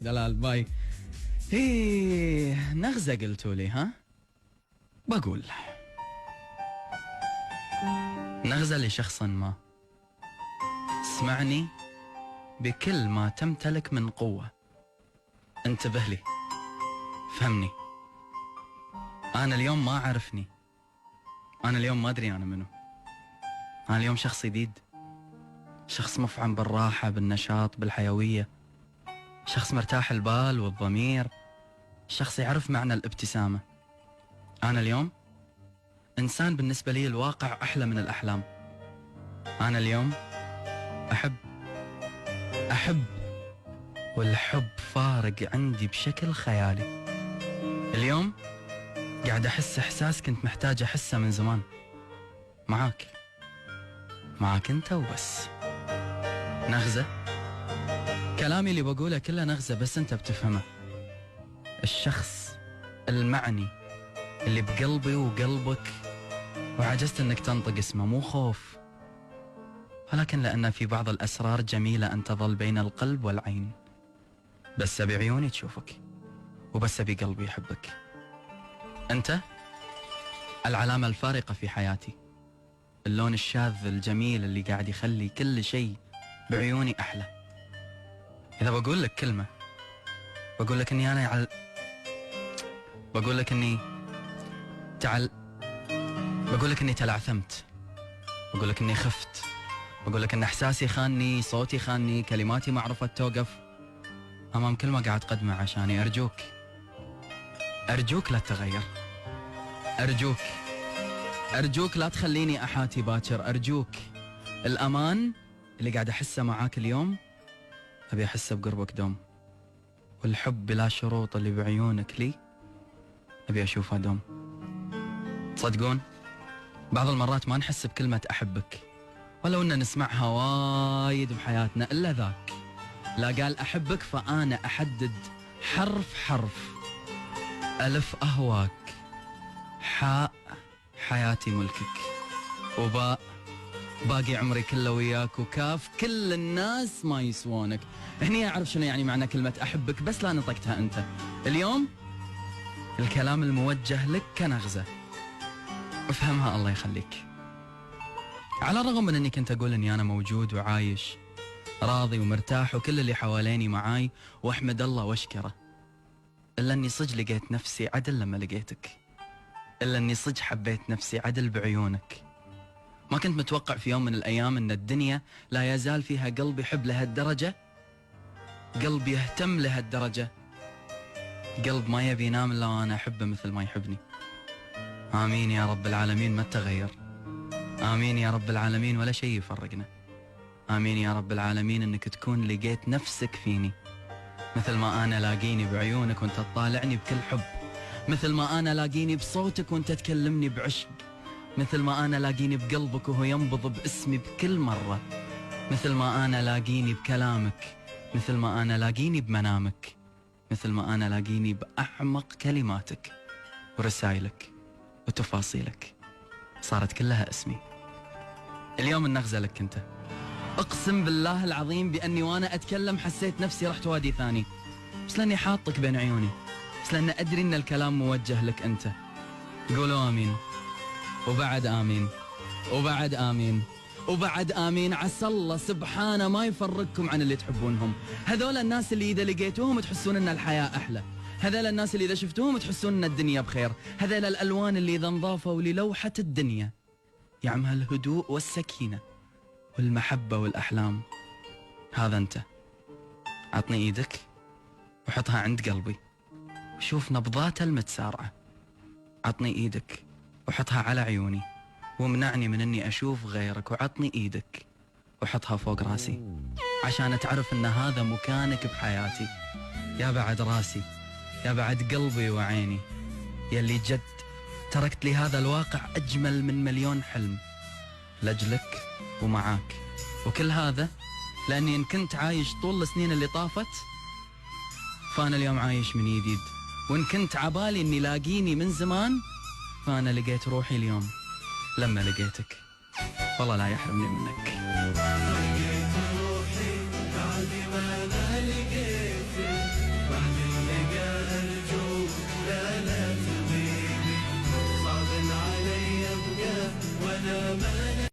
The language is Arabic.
دلال باي. نغزة قلتوا لي ها؟ بقول نغزة لشخص ما. اسمعني بكل ما تمتلك من قوة. انتبه لي، فهمني. أنا اليوم ما أعرفني، أنا اليوم ما أدري أنا منو. أنا اليوم شخص جديد، شخص مفعم بالراحة، بالنشاط، بالحيوية، شخص مرتاح البال والضمير، شخص يعرف معنى الابتسامة. أنا اليوم إنسان بالنسبة لي الواقع أحلى من الأحلام. أنا اليوم أحب والحب فارق عندي بشكل خيالي. اليوم قاعد أحس إحساس كنت محتاج أحسه من زمان. معاك أنت وبس. نغزة، كلامي اللي بقوله كله نغزة بس أنت بتفهمه. الشخص المعني اللي بقلبي وقلبك وعجزت أنك تنطق اسمه، مو خوف، ولكن لأن في بعض الأسرار جميلة أن تظل بين القلب والعين. بس أبي عيوني تشوفك، وبس أبي قلبي يحبك. أنت العلامة الفارقة في حياتي، اللون الشاذ الجميل اللي قاعد يخلي كل شيء بعيوني أحلى. إذا بقول لك كلمة، بقول لك إني بقول لك إني تلعثمت، بقول لك إني خفت، بقول لك إن إحساسي خانني، صوتي خانني، كلماتي ما عرفت توقف أمام كل ما قاعد تقدمه عشاني. أرجوك لا تتغير، أرجوك لا تخليني أحاتي باكر. أرجوك الأمان اللي قاعد أحسه معاك اليوم أبي أحسه بقربك دوم، والحب بلا شروط اللي بعيونك لي أبي أشوفها دوم. تصدقون بعض المرات ما نحس بكلمة أحبك، ولو أن نسمعها وايد بحياتنا، إلا ذاك لا قال أحبك فأنا أحدد حرف حرف. ألف أهواك، حاء حياتي ملكك، وباء باقي عمري كله وياك، وكاف كل الناس ما يسوونك. هني أعرف شنو يعني معنى كلمة أحبك، بس لا نطقتها أنت. اليوم الكلام الموجه لك كنغزة، افهمها الله يخليك. على الرغم من أني كنت أقول أني أنا موجود وعايش راضي ومرتاح وكل اللي حواليني معاي وأحمد الله وأشكره، إلا أني صج لقيت نفسي عدل لما لقيتك، إلا أني صج حبيت نفسي عدل بعيونك. ما كنت متوقع في يوم من الأيام أن الدنيا لا يزال فيها قلب يحب لهالدرجة، قلب يهتم لهالدرجة، قلب ما يبي ينام إلا وأنا أحبه مثل ما يحبني. آمين يا رب العالمين ما تغير، آمين يا رب العالمين ولا شيء يفرقنا، آمين يا رب العالمين أنك تكون لقيت نفسك فيني، مثل ما أنا لاقيني بعيونك وأنت تطالعني بكل حب، مثل ما أنا لاقيني بصوتك وأنت تكلمني بعشق، مثل ما أنا لاقيني بقلبك وهو ينبض باسمي بكل مرة، مثل ما أنا لاقيني بكلامك، مثل ما أنا لاقيني بمنامك، مثل ما أنا لاقيني بأعمق كلماتك ورسائلك وتفاصيلك، صارت كلها اسمي. اليوم النغزة لك أنت. أقسم بالله العظيم بأني وأنا أتكلم حسيت نفسي رحت وادي ثاني، بس لأني حاطك بين عيوني، بس لأن أدري أن الكلام موجه لك أنت. قولوا آمين، وبعد آمين، وبعد آمين، وبعد آمين. عسى الله سبحانه ما يفرقكم عن اللي تحبونهم. هذول الناس اللي إذا لقيتوهم تحسون أن الحياة أحلى، هذول الناس اللي إذا شفتوهم تحسون أن الدنيا بخير، هذول الألوان اللي إذا انضافوا للوحة الدنيا يعمها الهدوء والسكينة والمحبة والأحلام. هذا أنت. عطني إيدك وحطها عند قلبي وشوف نبضاتها المتسارعة. عطني إيدك وحطها على عيوني ومنعني من أني أشوف غيرك، وعطني إيدك وحطها فوق راسي عشان تعرف أن هذا مكانك بحياتي. يا بعد راسي، يا بعد قلبي وعيني، يلي جد تركت لي هذا الواقع أجمل من مليون حلم لأجلك ومعاك. وكل هذا لأني إن كنت عايش طول السنين اللي طافت فأنا اليوم عايش من جديد، وإن كنت عبالي إني لاقيني من زمان فأنا لقيت روحي اليوم لما لقيتك. والله لا يحرمني منك.